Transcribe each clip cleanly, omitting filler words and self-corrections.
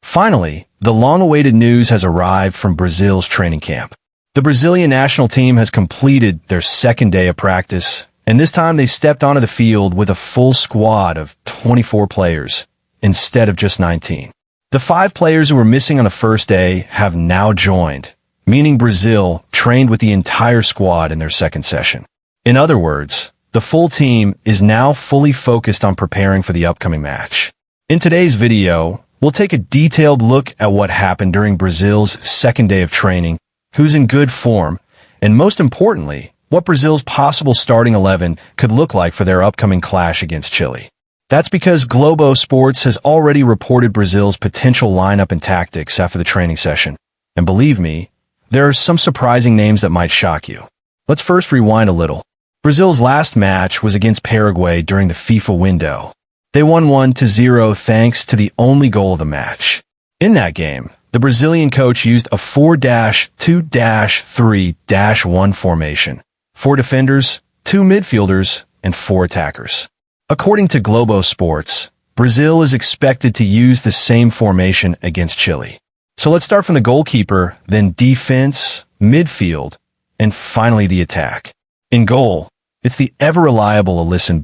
Finally, the long-awaited news has arrived from Brazil's training camp. The Brazilian national team has completed their second day of practice, and this time they stepped onto the field with a full squad of 24 players instead of just 19. The 5 players who were missing on the first day have now joined, meaning Brazil trained with the entire squad in their second session. In other words, the full team is now fully focused on preparing for the upcoming match. In today's video, we'll take a detailed look at what happened during Brazil's second day of training, who's in good form, and most importantly, what Brazil's possible starting 11 could look like for their upcoming clash against Chile. That's because Globo Sports has already reported Brazil's potential lineup and tactics after the training session. And believe me, there are some surprising names that might shock you. Let's first rewind a little. Brazil's last match was against Paraguay during the FIFA window. They won 1-0 thanks to the only goal of the match. In that game, the Brazilian coach used a 4-2-3-1 formation. 4 defenders, 2 midfielders, and 4 attackers. According to Globo Sports, Brazil is expected to use the same formation against Chile. So let's start from the goalkeeper, then defense, midfield, and finally the attack. In goal, it's the ever-reliable Alisson.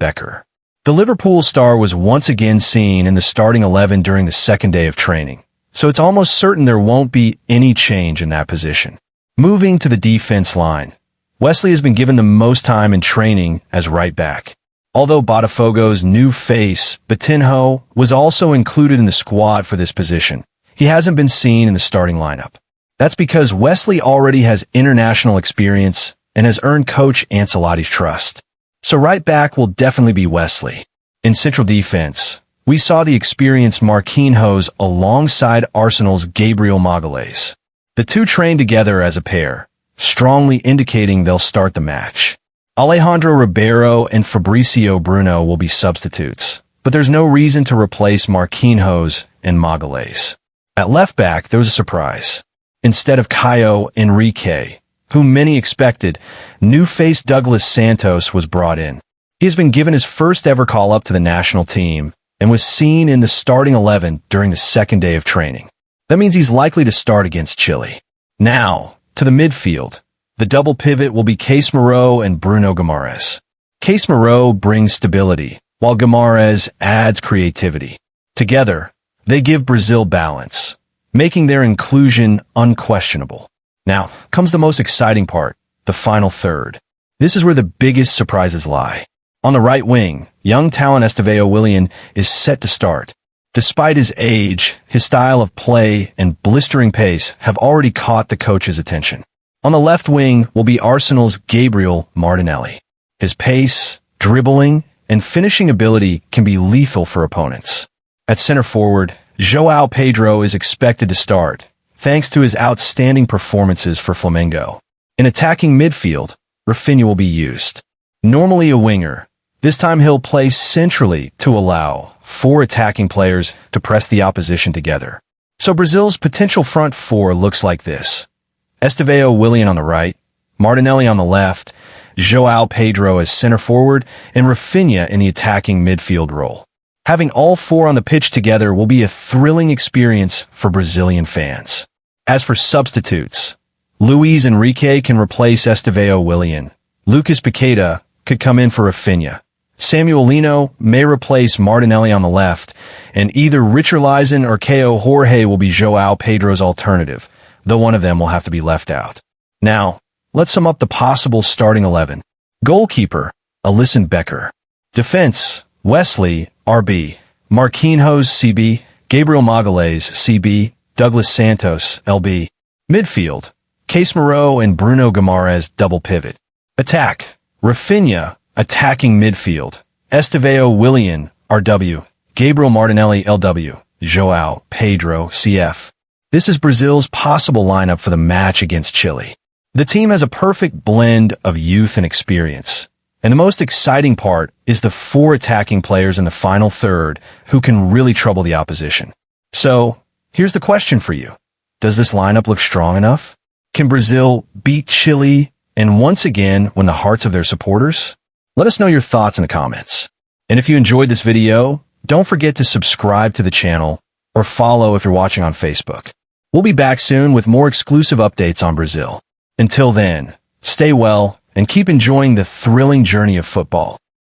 The Liverpool star was once again seen in the starting 11 during the second day of training, so it's almost certain there won't be any change in that position. Moving to the defense line, Wesley has been given the most time in training as right back. Although Botafogo's new face, Batinho, was also included in the squad for this position, he hasn't been seen in the starting lineup. That's because Wesley already has international experience and has earned Coach Ancelotti's trust. So right back will definitely be Wesley. In central defense, we saw the experienced Marquinhos alongside Arsenal's Gabriel Magalhães. The two trained together as a pair, strongly indicating they'll start the match. Alejandro Ribeiro and Fabricio Bruno will be substitutes, but there's no reason to replace Marquinhos and Magalhães. At left back, there was a surprise. Instead of Caio Henrique, whom many expected, new face Douglas Santos was brought in. He has been given his first ever call-up to the national team and was seen in the starting 11 during the second day of training. That means he's likely to start against Chile. Now, to the midfield. The double pivot will be Casemiro and Bruno Guimarães. Casemiro brings stability, while Guimarães adds creativity. Together, they give Brazil balance, making their inclusion unquestionable. Now comes the most exciting part, the final third. This is where the biggest surprises lie. On the right wing, young talent Estevão Willian is set to start. Despite his age, his style of play and blistering pace have already caught the coach's attention. On the left wing will be Arsenal's Gabriel Martinelli. His pace, dribbling, and finishing ability can be lethal for opponents. At center forward, João Pedro is expected to start, thanks to his outstanding performances for Flamengo. In attacking midfield, Raphinha will be used. Normally a winger, this time he'll play centrally to allow 4 attacking players to press the opposition together. So Brazil's potential front 4 looks like this. Estevão Willian on the right, Martinelli on the left, João Pedro as center forward, and Raphinha in the attacking midfield role. Having all 4 on the pitch together will be a thrilling experience for Brazilian fans. As for substitutes, Luis Enrique can replace Estevão Willian. Lucas Paqueta could come in for Raphinha. Samuel Lino may replace Martinelli on the left, and either Richarlison or Caio Jorge will be João Pedro's alternative, though one of them will have to be left out. Now, let's sum up the possible starting 11. Goalkeeper, Alisson. Defense, Wesley, RB. Marquinhos, CB. Gabriel Magalhães, CB. Douglas Santos, LB. Midfield, Casemiro and Bruno Guimarães double pivot. Attack, Raphinha, attacking midfield. Estevão Willian, RW. Gabriel Martinelli, LW. João Pedro, CF. This is Brazil's possible lineup for the match against Chile. The team has a perfect blend of youth and experience. And the most exciting part is the 4 attacking players in the final third who can really trouble the opposition. So, here's the question for you. Does this lineup look strong enough? Can Brazil beat Chile and once again win the hearts of their supporters? Let us know your thoughts in the comments. And if you enjoyed this video, don't forget to subscribe to the channel or follow if you're watching on Facebook. We'll be back soon with more exclusive updates on Brazil. Until then, stay well and keep enjoying the thrilling journey of football.